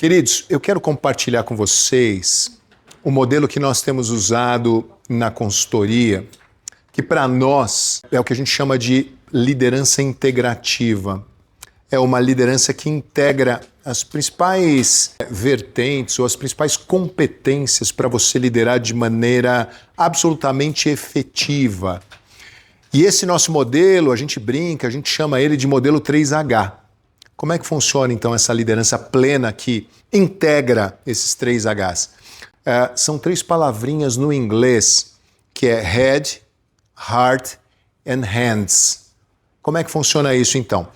Queridos, eu quero compartilhar com vocês o modelo que nós temos usado na consultoria, que para nós é o que a gente chama de liderança integrativa. É uma liderança que integra as principais vertentes ou as principais competências para você liderar de maneira absolutamente efetiva. E esse nosso modelo, a gente brinca, a gente chama ele de modelo 3H. Como é que funciona então essa liderança plena que integra esses 3Hs? São 3 palavrinhas no inglês, que é Head, Heart and Hands. Como é que funciona isso então?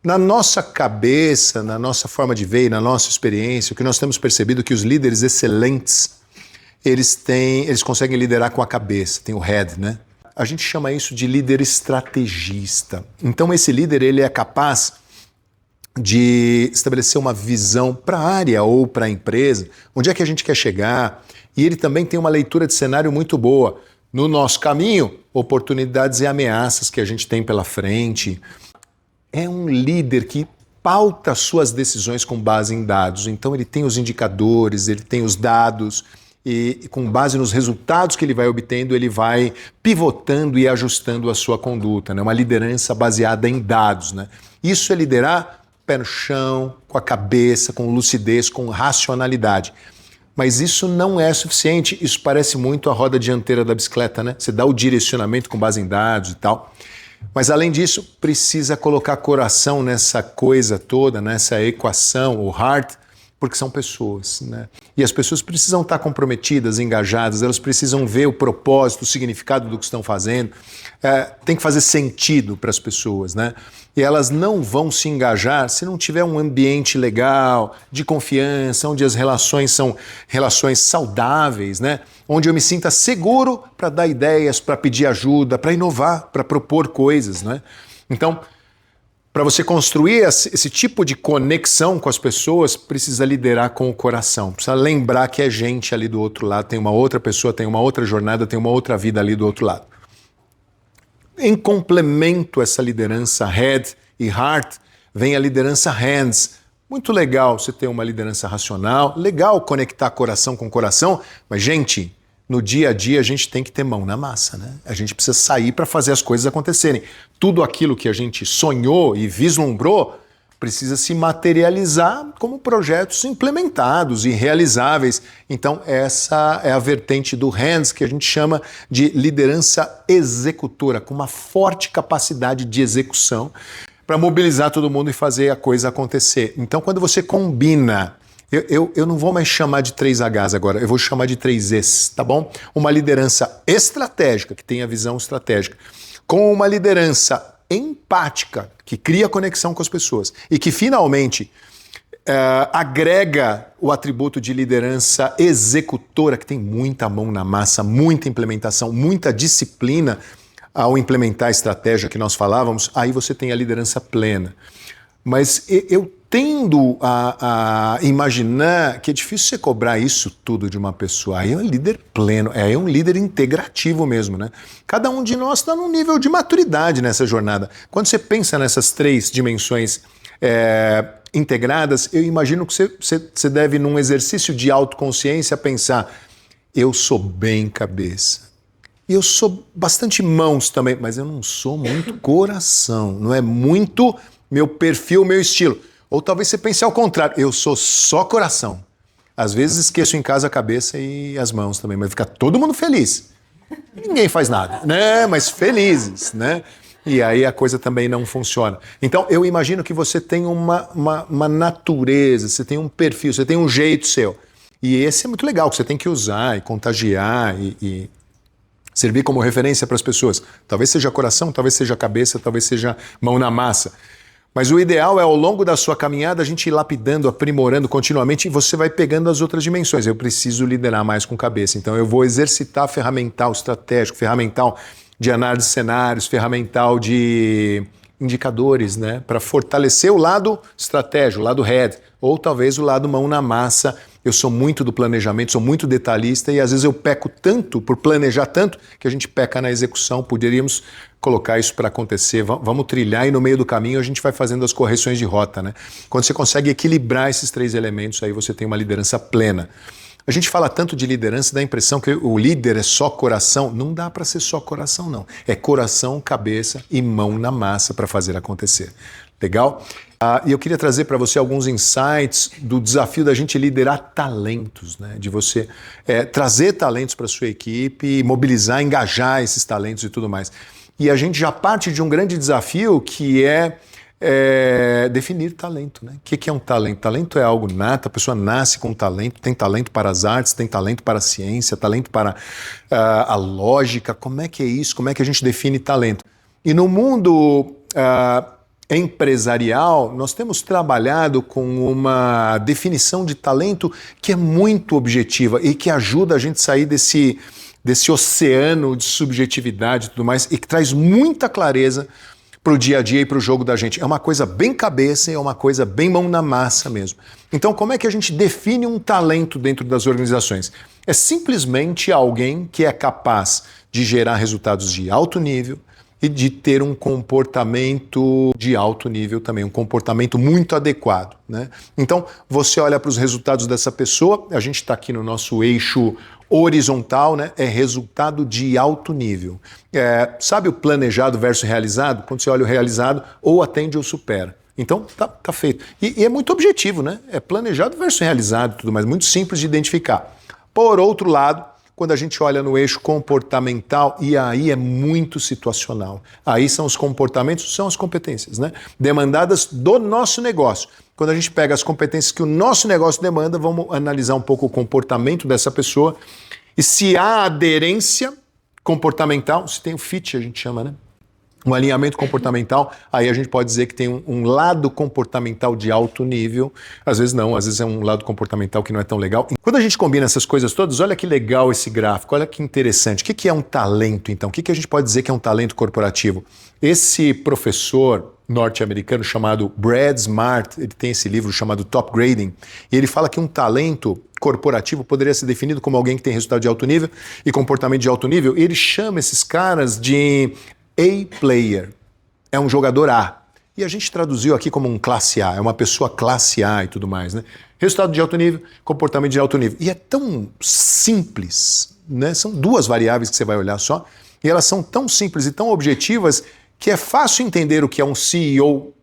Na nossa cabeça, na nossa forma de ver, na nossa experiência, o que nós temos percebido é que os líderes excelentes, eles conseguem liderar com a cabeça, tem o head, né? A gente chama isso de líder estrategista. Então esse líder, ele é capaz de estabelecer uma visão para a área ou para a empresa, onde é que a gente quer chegar, e ele também tem uma leitura de cenário muito boa. No nosso caminho, oportunidades e ameaças que a gente tem pela frente. É um líder que pauta suas decisões com base em dados. Então ele tem os indicadores, ele tem os dados e com base nos resultados que ele vai obtendo, ele vai pivotando e ajustando a sua conduta, né? Uma liderança baseada em dados, né? Isso é liderar pé no chão, com a cabeça, com lucidez, com racionalidade. Mas isso não é suficiente, isso parece muito a roda dianteira da bicicleta, né? Você dá o direcionamento com base em dados e tal. Mas além disso, precisa colocar coração nessa coisa toda, nessa equação, o heart, porque são pessoas, né? E as pessoas precisam estar comprometidas, engajadas, elas precisam ver o propósito, o significado do que estão fazendo. Tem que fazer sentido para as pessoas, né? E elas não vão se engajar se não tiver um ambiente legal, de confiança, onde as relações são relações saudáveis, né? Onde eu me sinta seguro para dar ideias, para pedir ajuda, para inovar, para propor coisas, né? Então, para você construir esse tipo de conexão com as pessoas, precisa liderar com o coração. Precisa lembrar que é gente ali do outro lado, tem uma outra pessoa, tem uma outra jornada, tem uma outra vida ali do outro lado. Em complemento a essa liderança head e heart, vem a liderança hands. Muito legal você ter uma liderança racional, legal conectar coração com coração, mas gente, no dia a dia a gente tem que ter mão na massa, né? A gente precisa sair para fazer as coisas acontecerem. Tudo aquilo que a gente sonhou e vislumbrou precisa se materializar como projetos implementados e realizáveis. Então essa é a vertente do hands que a gente chama de liderança executora, com uma forte capacidade de execução para mobilizar todo mundo e fazer a coisa acontecer. Então quando você combina, eu não vou mais chamar de 3Hs agora, eu vou chamar de 3Es, tá bom? Uma liderança estratégica, que tem a visão estratégica, com uma liderança empática, que cria conexão com as pessoas e que finalmente agrega o atributo de liderança executora, que tem muita mão na massa, muita implementação, muita disciplina ao implementar a estratégia que nós falávamos, aí você tem a liderança plena. Mas eu tendo a imaginar que é difícil você cobrar isso tudo de uma pessoa. Aí é um líder pleno, é um líder integrativo mesmo, né? Cada um de nós está num nível de maturidade nessa jornada. Quando você pensa nessas 3 dimensões integradas, eu imagino que você deve, num exercício de autoconsciência, pensar: eu sou bem cabeça. E eu sou bastante mãos também, mas eu não sou muito coração. Não é muito meu perfil, meu estilo. Ou talvez você pense ao contrário, eu sou só coração. Às vezes esqueço em casa a cabeça e as mãos também, mas fica todo mundo feliz. Ninguém faz nada, né? Mas felizes, né? E aí a coisa também não funciona. Então eu imagino que você tem uma natureza, você tem um perfil, você tem um jeito seu. E esse é muito legal, que você tem que usar e contagiar e servir como referência para as pessoas. Talvez seja coração, talvez seja cabeça, talvez seja mão na massa. Mas o ideal é, ao longo da sua caminhada, a gente ir lapidando, aprimorando continuamente, e você vai pegando as outras dimensões. Eu preciso liderar mais com cabeça, então eu vou exercitar ferramental estratégico, ferramental de análise de cenários, ferramental de indicadores, né, para fortalecer o lado estratégico, o lado head, ou talvez o lado mão na massa, Eu sou muito do planejamento, sou muito detalhista e às vezes eu peco tanto por planejar tanto que a gente peca na execução. Poderíamos colocar isso para acontecer, vamos trilhar e no meio do caminho a gente vai fazendo as correções de rota, né? Quando você consegue equilibrar esses 3 elementos, aí você tem uma liderança plena. A gente fala tanto de liderança, dá a impressão que o líder é só coração. Não dá para ser só coração, não. É coração, cabeça e mão na massa para fazer acontecer. Legal? E eu queria trazer para você alguns insights do desafio da gente liderar talentos, né? De você trazer talentos para a sua equipe, mobilizar, engajar esses talentos e tudo mais. E a gente já parte de um grande desafio que é definir talento, né? O que é um talento? Talento é algo nato, a pessoa nasce com talento, tem talento para as artes, tem talento para a ciência, talento para a lógica. Como é que é isso? Como é que a gente define talento? E no mundo empresarial, nós temos trabalhado com uma definição de talento que é muito objetiva e que ajuda a gente a sair desse oceano de subjetividade e tudo mais e que traz muita clareza para o dia a dia e para o jogo da gente. É uma coisa bem cabeça e é uma coisa bem mão na massa mesmo. Então, como é que a gente define um talento dentro das organizações? É simplesmente alguém que é capaz de gerar resultados de alto nível e de ter um comportamento de alto nível também, um comportamento muito adequado, né? Então, você olha para os resultados dessa pessoa, a gente está aqui no nosso eixo horizontal, né? É resultado de alto nível. Sabe o planejado versus realizado? Quando você olha o realizado, ou atende ou supera. Então, tá feito. E é muito objetivo, né? É planejado versus realizado e tudo mais, muito simples de identificar. Por outro lado, quando a gente olha no eixo comportamental, e aí é muito situacional. Aí são os comportamentos, são as competências, né? Demandadas do nosso negócio. Quando a gente pega as competências que o nosso negócio demanda, vamos analisar um pouco o comportamento dessa pessoa e se há aderência comportamental, se tem o fit, a gente chama, né? Um alinhamento comportamental, aí a gente pode dizer que tem um lado comportamental de alto nível, às vezes não, às vezes é um lado comportamental que não é tão legal. E quando a gente combina essas coisas todas, olha que legal esse gráfico, olha que interessante. O que é um talento, então? O que a gente pode dizer que é um talento corporativo? Esse professor norte-americano chamado Brad Smart, ele tem esse livro chamado Top Grading, e ele fala que um talento corporativo poderia ser definido como alguém que tem resultado de alto nível e comportamento de alto nível, e ele chama esses caras de A-player, é um jogador A. E a gente traduziu aqui como um classe A, é uma pessoa classe A e tudo mais, né? Resultado de alto nível, comportamento de alto nível. E é tão simples, né? São 2 variáveis que você vai olhar só, e elas são tão simples e tão objetivas que é fácil entender o que é um CEO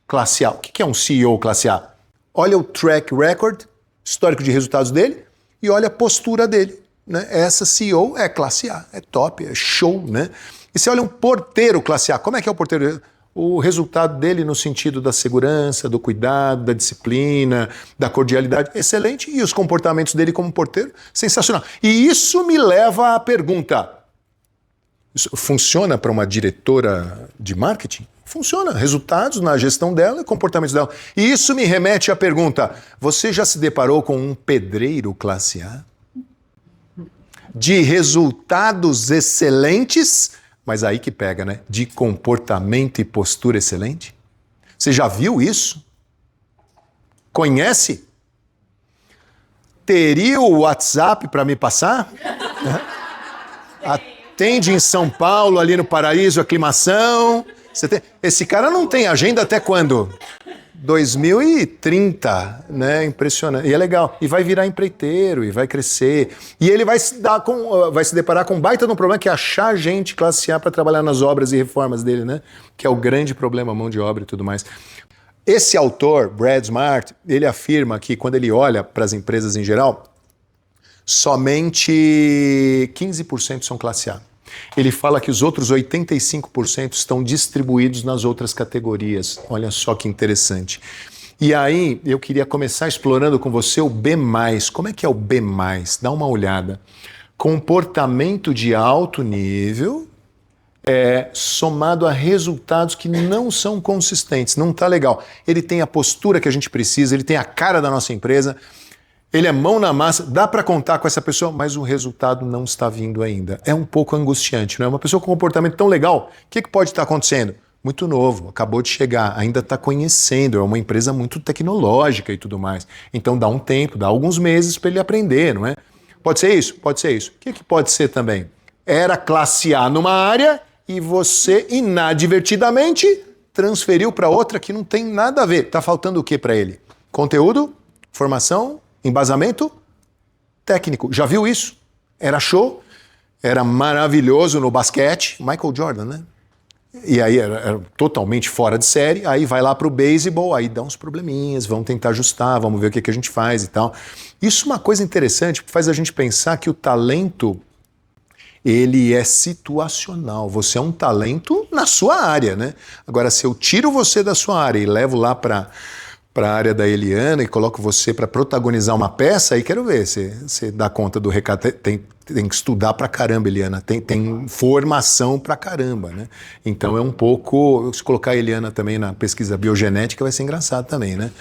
classe A. O que é um CEO classe A? Olha o track record, histórico de resultados dele, e olha a postura dele, né? Essa CEO é classe A, é top, é show, né? E você olha um porteiro classe A, como é que é o porteiro? O resultado dele no sentido da segurança, do cuidado, da disciplina, da cordialidade, excelente. E os comportamentos dele como porteiro, sensacional. E isso me leva à pergunta, isso funciona para uma diretora de marketing? Funciona. Resultados na gestão dela e comportamentos dela. E isso me remete à pergunta, você já se deparou com um pedreiro classe A? De resultados excelentes, mas aí que pega, né? De comportamento e postura excelente. Você já viu isso? Conhece? Teria o WhatsApp para me passar? Atende em São Paulo, ali no Paraíso, aclimação. Esse cara não tem agenda até quando? 2030, né? Impressionante. E é legal. E vai virar empreiteiro, e vai crescer. E ele vai se deparar com um baita de um problema, que é achar gente classe A para trabalhar nas obras e reformas dele, né? Que é o grande problema, mão de obra e tudo mais. Esse autor, Brad Smart, ele afirma que quando ele olha para as empresas em geral, somente 15% são classe A. Ele fala que os outros 85% estão distribuídos nas outras categorias. Olha só que interessante. E aí, eu queria começar explorando com você o B+. Como é que é o B+? Dá uma olhada. Comportamento de alto nível somado a resultados que não são consistentes. Não está legal. Ele tem a postura que a gente precisa, ele tem a cara da nossa empresa, ele é mão na massa, dá para contar com essa pessoa, mas o resultado não está vindo ainda. É um pouco angustiante, não é? Uma pessoa com um comportamento tão legal, o que pode estar acontecendo? muito novo, acabou de chegar, ainda está conhecendo, é uma empresa muito tecnológica e tudo mais. Então dá um tempo, dá alguns meses para ele aprender, não é? Pode ser isso? Pode ser isso. O que pode ser também? Era classe A numa área e você inadvertidamente transferiu para outra que não tem nada a ver. Está faltando o que para ele? Conteúdo, formação, embasamento técnico. Já viu isso? Era show, era maravilhoso no basquete. Michael Jordan, né? E aí era totalmente fora de série, aí vai lá pro beisebol, aí dá uns probleminhas, vamos tentar ajustar, vamos ver o que a gente faz e tal. Isso é uma coisa interessante, porque faz a gente pensar que o talento, ele é situacional. Você é um talento na sua área, né? Agora, se eu tiro você da sua área e levo lá para a área da Eliana e coloco você para protagonizar uma peça, aí quero ver, você dá conta do recado. Tem que estudar pra caramba, Eliana. Tem formação pra caramba, né? Então é um pouco... Se colocar a Eliana também na pesquisa biogenética vai ser engraçado também, né?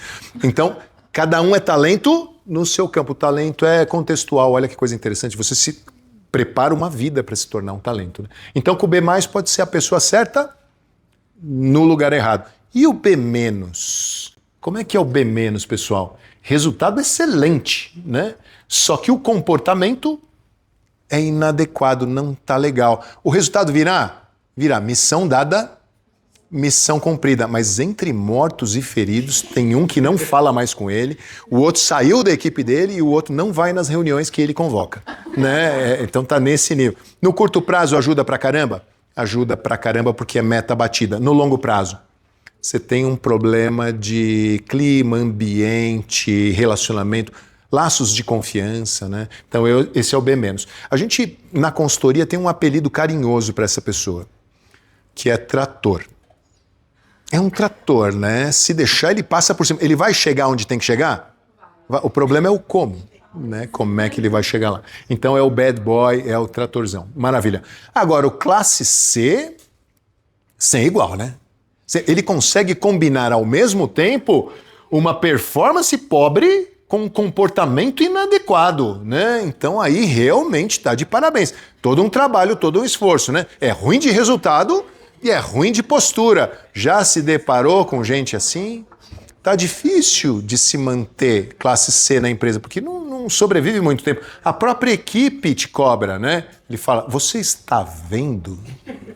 Então, cada um é talento no seu campo. O talento é contextual. Olha que coisa interessante. Você se prepara uma vida para se tornar um talento, né? Então, com o B+, pode ser a pessoa certa no lugar errado. E o B-? Como é que é o B-, pessoal? Resultado excelente, né? Só que o comportamento é inadequado, não tá legal. O resultado virá missão dada, missão cumprida. Mas entre mortos e feridos, tem um que não fala mais com ele, o outro saiu da equipe dele e o outro não vai nas reuniões que ele convoca, né? Então tá nesse nível. No curto prazo ajuda pra caramba? Ajuda pra caramba porque é meta batida. No longo prazo, você tem um problema de clima, ambiente, relacionamento, laços de confiança, né? Então esse é o B-. A gente, na consultoria, tem um apelido carinhoso para essa pessoa, que é trator. É um trator, né? Se deixar, ele passa por cima. Ele vai chegar onde tem que chegar? O problema é o como, né? Como é que ele vai chegar lá. Então é o bad boy, é o tratorzão. Maravilha. Agora, o classe C, sem igual, né? Ele consegue combinar ao mesmo tempo uma performance pobre com um comportamento inadequado, né? Então aí realmente está de parabéns. Todo um trabalho, todo um esforço, né? É ruim de resultado e é ruim de postura. Já se deparou com gente assim? Tá difícil de se manter classe C na empresa, porque não sobrevive muito tempo. A própria equipe te cobra, né? Ele fala, você está vendo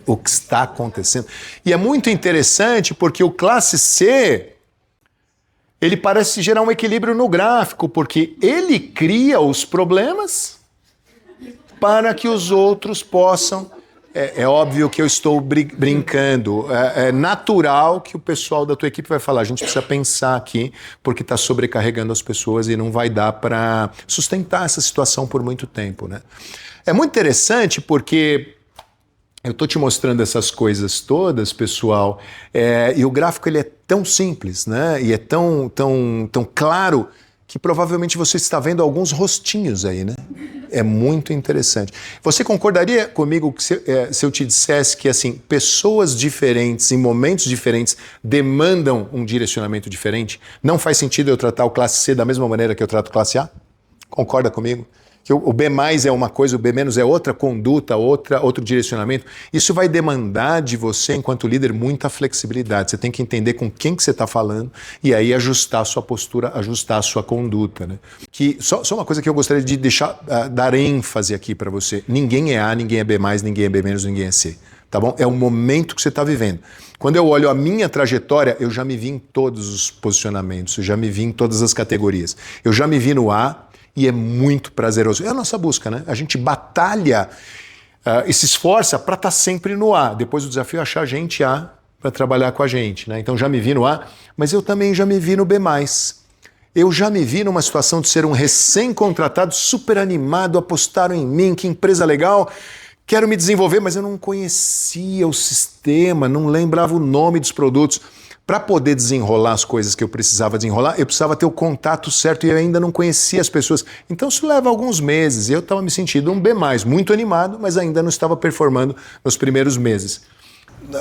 o que está acontecendo? E é muito interessante porque o classe C, ele parece gerar um equilíbrio no gráfico, porque ele cria os problemas para que os outros possam... É óbvio que eu estou brincando. É natural que o pessoal da tua equipe vai falar, a gente precisa pensar aqui, porque está sobrecarregando as pessoas e não vai dar para sustentar essa situação por muito tempo, né? É muito interessante porque... Eu estou te mostrando essas coisas todas, pessoal, e o gráfico ele é tão simples, né? E é tão claro que provavelmente você está vendo alguns rostinhos aí, né? É muito interessante. Você concordaria comigo que se eu te dissesse que assim, pessoas diferentes em momentos diferentes demandam um direcionamento diferente? Não faz sentido eu tratar o classe C da mesma maneira que eu trato classe A? Concorda comigo? Que o B+ é uma coisa, o B- é outra conduta, outro direcionamento. Isso vai demandar de você, enquanto líder, muita flexibilidade. Você tem que entender com quem que você está falando e aí ajustar a sua postura, ajustar a sua conduta, né? Que, só uma coisa que eu gostaria de dar ênfase aqui para você. Ninguém é A, ninguém é B+, ninguém é B-, ninguém é C. Tá bom? É o momento que você está vivendo. Quando eu olho a minha trajetória, eu já me vi em todos os posicionamentos, eu já me vi em todas as categorias. Eu já me vi no A, e é muito prazeroso. É a nossa busca, né? A gente batalha e se esforça para estar sempre no A. Depois o desafio é achar gente A para trabalhar com a gente, né? Então já me vi no A, mas eu também já me vi no B+. Eu já me vi numa situação de ser um recém-contratado, super animado, apostaram em mim, que empresa legal, quero me desenvolver, mas eu não conhecia o sistema, não lembrava o nome dos produtos. Para poder desenrolar as coisas que eu precisava desenrolar, eu precisava ter o contato certo e eu ainda não conhecia as pessoas. Então isso leva alguns meses e eu estava me sentindo um B+, muito animado, mas ainda não estava performando nos primeiros meses.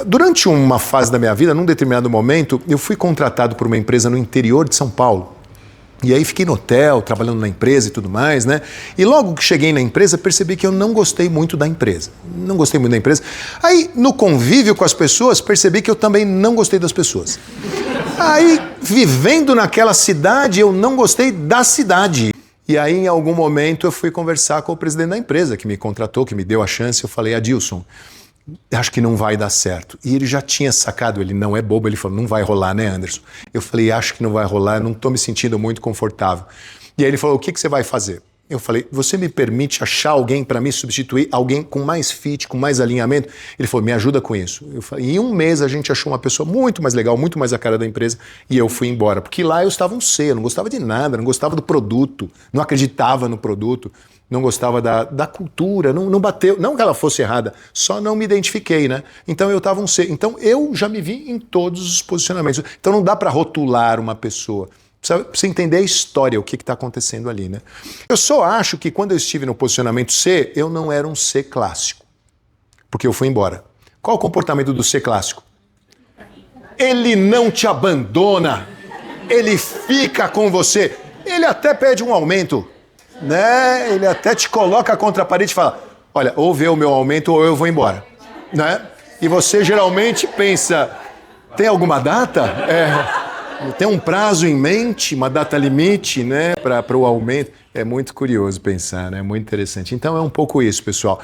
Durante uma fase da minha vida, num determinado momento, eu fui contratado por uma empresa no interior de São Paulo. E aí fiquei no hotel, trabalhando na empresa e tudo mais, né? E logo que cheguei na empresa, percebi que eu não gostei muito da empresa. Não gostei muito da empresa. Aí, no convívio com as pessoas, percebi que eu também não gostei das pessoas. Aí, vivendo naquela cidade, eu não gostei da cidade. E aí, em algum momento, eu fui conversar com o presidente da empresa, que me contratou, que me deu a chance. Eu falei, Adilson, acho que não vai dar certo. E ele já tinha sacado, ele não é bobo, ele falou, não vai rolar, né, Anderson? Eu falei, acho que não vai rolar, eu não estou me sentindo muito confortável. E aí ele falou, o que você vai fazer? Eu falei, você me permite achar alguém para me substituir, alguém com mais fit, com mais alinhamento? Ele falou, me ajuda com isso. Eu falei, em um mês a gente achou uma pessoa muito mais legal, muito mais a cara da empresa, e eu fui embora. Porque lá eu estava um ser, eu não gostava de nada, não gostava do produto, não acreditava no produto, não gostava da cultura, não bateu, não que ela fosse errada, só não me identifiquei, né? Então eu estava um ser. Então eu já me vi em todos os posicionamentos. Então não dá para rotular uma pessoa. Precisa entender a história, o que está acontecendo ali, né? Eu só acho que quando eu estive no posicionamento C, eu não era um C clássico, porque eu fui embora. Qual o comportamento do C clássico? Ele não te abandona, ele fica com você, ele até pede um aumento, né? Ele até te coloca contra a parede e fala, olha, ou vê o meu aumento ou eu vou embora, né? E você geralmente pensa, tem alguma data? Tem um prazo em mente, uma data limite, né, para o aumento. É muito curioso pensar, né? É muito interessante. Então é um pouco isso, pessoal.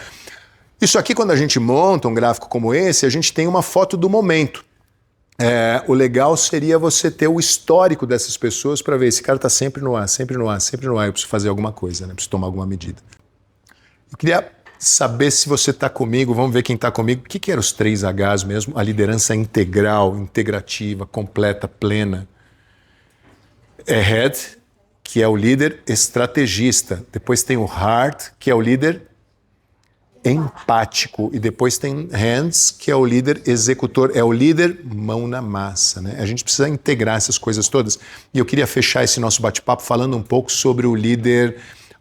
Isso aqui, quando a gente monta um gráfico como esse, a gente tem uma foto do momento. O legal seria você ter o histórico dessas pessoas para ver, esse cara está sempre no ar, sempre no ar, sempre no ar. Eu preciso fazer alguma coisa, né? Preciso tomar alguma medida. Eu queria saber se você está comigo, vamos ver quem está comigo. O que eram os 3 Hs mesmo? A liderança integral, integrativa, completa, plena. Head, que é o líder estrategista. Depois tem o Heart, que é o líder empático. E depois tem Hands, que é o líder executor. É o líder mão na massa, né? A gente precisa integrar essas coisas todas. E eu queria fechar esse nosso bate-papo falando um pouco sobre o líder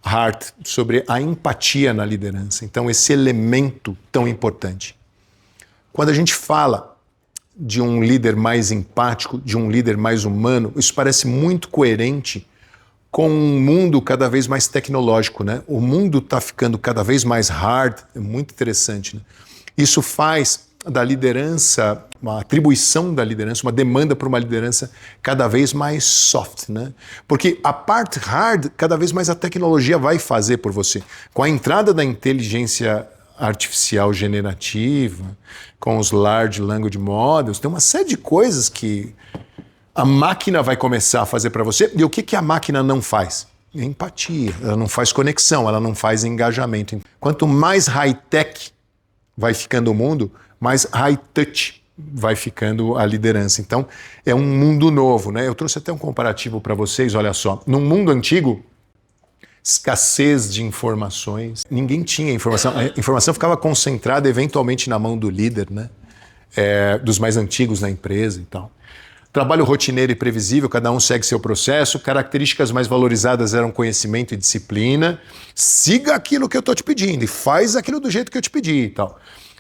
Heart, sobre a empatia na liderança. Então, esse elemento tão importante. Quando a gente fala de um líder mais empático, de um líder mais humano, isso parece muito coerente com um mundo cada vez mais tecnológico, né? O mundo está ficando cada vez mais hard, é muito interessante, né? Isso faz da liderança, uma atribuição da liderança, uma demanda para uma liderança cada vez mais soft, né? Porque a parte hard, cada vez mais a tecnologia vai fazer por você. Com a entrada da inteligência artificial generativa, com os Large Language Models, tem uma série de coisas que a máquina vai começar a fazer para você. E o que a máquina não faz? Empatia, ela não faz conexão, ela não faz engajamento. Quanto mais high-tech vai ficando o mundo, mais high-touch vai ficando a liderança. Então, é um mundo novo, né? Eu trouxe até um comparativo para vocês, olha só. No mundo antigo, escassez de informações, ninguém tinha informação. A informação ficava concentrada eventualmente na mão do líder, né? Dos mais antigos na empresa e tal. Trabalho rotineiro e previsível, cada um segue seu processo. Características mais valorizadas eram conhecimento e disciplina. Siga aquilo que eu estou te pedindo e faz aquilo do jeito que eu te pedi e tal.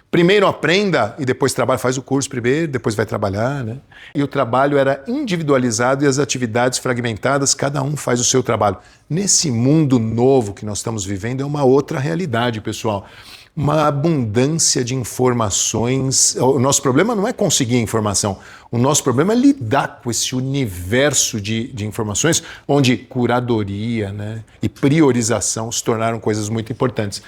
Primeiro aprenda e depois trabalha, faz o curso primeiro, depois vai trabalhar, né? E o trabalho era individualizado e as atividades fragmentadas, cada um faz o seu trabalho. Nesse mundo novo que nós estamos vivendo é uma outra realidade, pessoal. Uma abundância de informações. O nosso problema não é conseguir informação, o nosso problema é lidar com esse universo de informações, onde curadoria, né, e priorização se tornaram coisas muito importantes.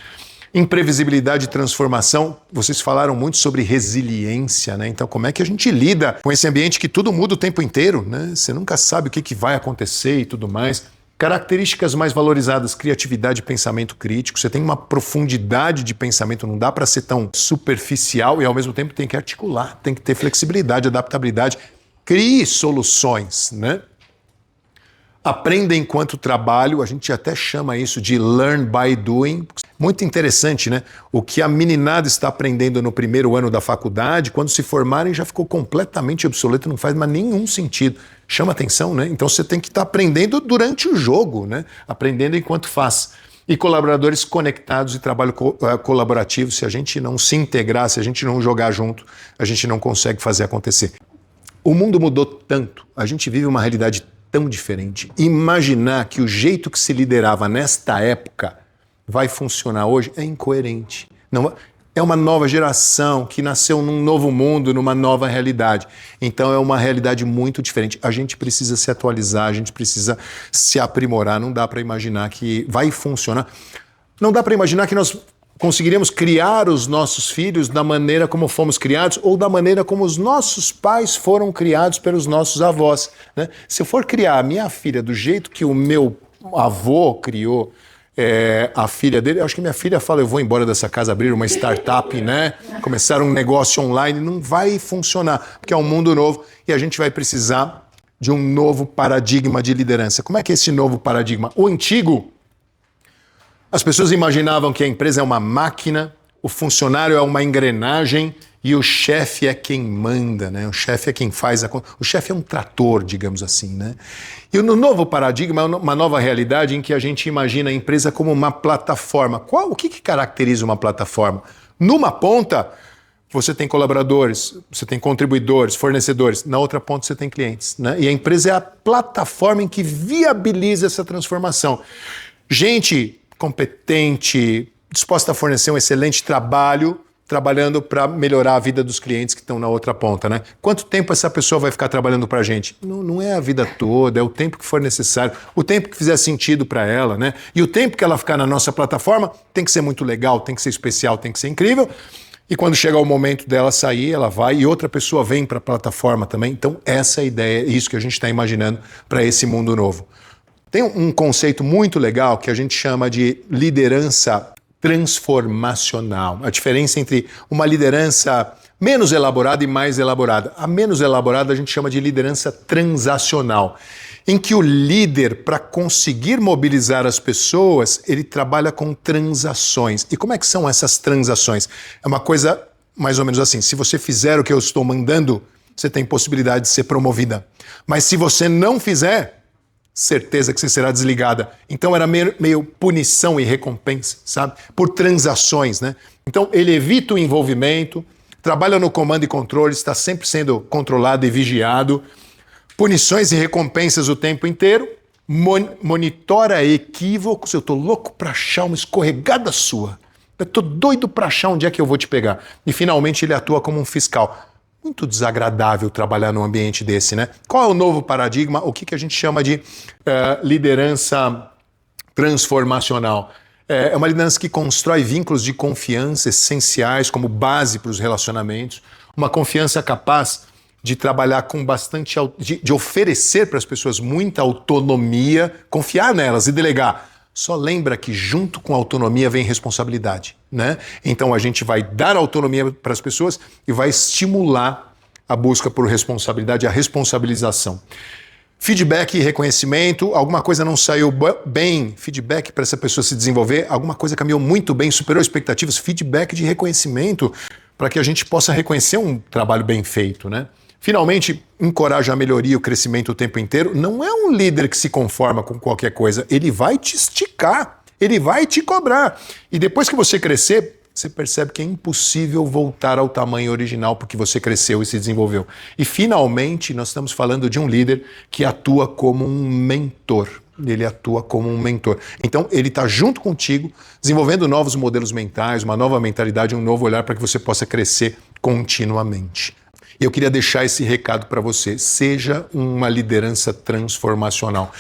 Imprevisibilidade e transformação, vocês falaram muito sobre resiliência, né? Então, como é que a gente lida com esse ambiente que tudo muda o tempo inteiro, né? Você nunca sabe o que vai acontecer e tudo mais. Características mais valorizadas, criatividade e pensamento crítico. Você tem uma profundidade de pensamento, não dá para ser tão superficial e ao mesmo tempo tem que articular, tem que ter flexibilidade, adaptabilidade. Crie soluções, né? Aprenda enquanto trabalho, a gente até chama isso de learn by doing. Muito interessante, né? O que a meninada está aprendendo no primeiro ano da faculdade, quando se formarem já ficou completamente obsoleto, não faz mais nenhum sentido. Chama atenção, né? Então você tem que estar aprendendo durante o jogo, né? Aprendendo enquanto faz. E colaboradores conectados e trabalho colaborativo, se a gente não se integrar, se a gente não jogar junto, a gente não consegue fazer acontecer. O mundo mudou tanto, a gente vive uma realidade tão diferente. Imaginar que o jeito que se liderava nesta época vai funcionar hoje é incoerente. Não, é uma nova geração que nasceu num novo mundo, numa nova realidade. Então é uma realidade muito diferente. A gente precisa se atualizar, a gente precisa se aprimorar. Não dá para imaginar que vai funcionar. Não dá para imaginar que nós conseguiríamos criar os nossos filhos da maneira como fomos criados ou da maneira como os nossos pais foram criados pelos nossos avós, né? Se eu for criar a minha filha do jeito que o meu avô criou a filha dele, eu acho que minha filha fala, eu vou embora dessa casa, abrir uma startup, né? Começar um negócio online, não vai funcionar, porque é um mundo novo e a gente vai precisar de um novo paradigma de liderança. Como é que é esse novo paradigma? O antigo, as pessoas imaginavam que a empresa é uma máquina, o funcionário é uma engrenagem e o chefe é quem manda, né? O chefe é quem faz a conta. O chefe é um trator, digamos assim, né? E no novo paradigma é uma nova realidade em que a gente imagina a empresa como uma plataforma. O que caracteriza uma plataforma? Numa ponta, você tem colaboradores, você tem contribuidores, fornecedores. Na outra ponta, você tem clientes, né? E a empresa é a plataforma em que viabiliza essa transformação. Gente competente, disposta a fornecer um excelente trabalho, trabalhando para melhorar a vida dos clientes que estão na outra ponta, né? Quanto tempo essa pessoa vai ficar trabalhando para a gente? Não é a vida toda, é o tempo que for necessário, o tempo que fizer sentido para ela, né? E o tempo que ela ficar na nossa plataforma tem que ser muito legal, tem que ser especial, tem que ser incrível. E quando chegar o momento dela sair, ela vai e outra pessoa vem para a plataforma também. Então essa é a ideia, é isso que a gente está imaginando para esse mundo novo. Tem um conceito muito legal que a gente chama de liderança transformacional. A diferença entre uma liderança menos elaborada e mais elaborada. A menos elaborada a gente chama de liderança transacional, em que o líder, para conseguir mobilizar as pessoas, ele trabalha com transações. E como é que são essas transações? É uma coisa mais ou menos assim, se você fizer o que eu estou mandando, você tem possibilidade de ser promovida. Mas se você não fizer, certeza que você será desligada. Então era meio punição e recompensa, sabe? Por transações, né? Então ele evita o envolvimento, trabalha no comando e controle, está sempre sendo controlado e vigiado, punições e recompensas o tempo inteiro, monitora equívocos, eu tô louco para achar uma escorregada sua, eu tô doido para achar onde é que eu vou te pegar. E finalmente ele atua como um fiscal. Muito desagradável trabalhar num ambiente desse, né? Qual é o novo paradigma? O que a gente chama de liderança transformacional? É uma liderança que constrói vínculos de confiança essenciais como base para os relacionamentos, uma confiança capaz de trabalhar com bastante, de oferecer para as pessoas muita autonomia, confiar nelas e delegar. Só lembra que junto com a autonomia vem responsabilidade, né? Então a gente vai dar autonomia para as pessoas e vai estimular a busca por responsabilidade, a responsabilização. Feedback e reconhecimento, alguma coisa não saiu bem, feedback para essa pessoa se desenvolver, alguma coisa caminhou muito bem, superou expectativas, feedback de reconhecimento para que a gente possa reconhecer um trabalho bem feito, né? Finalmente, encoraja a melhoria e o crescimento o tempo inteiro. Não é um líder que se conforma com qualquer coisa. Ele vai te esticar, ele vai te cobrar. E depois que você crescer, você percebe que é impossível voltar ao tamanho original porque você cresceu e se desenvolveu. E finalmente, nós estamos falando de um líder que atua como um mentor. Ele atua como um mentor. Então, ele está junto contigo, desenvolvendo novos modelos mentais, uma nova mentalidade, um novo olhar para que você possa crescer continuamente. E eu queria deixar esse recado para você. Seja uma liderança transformacional.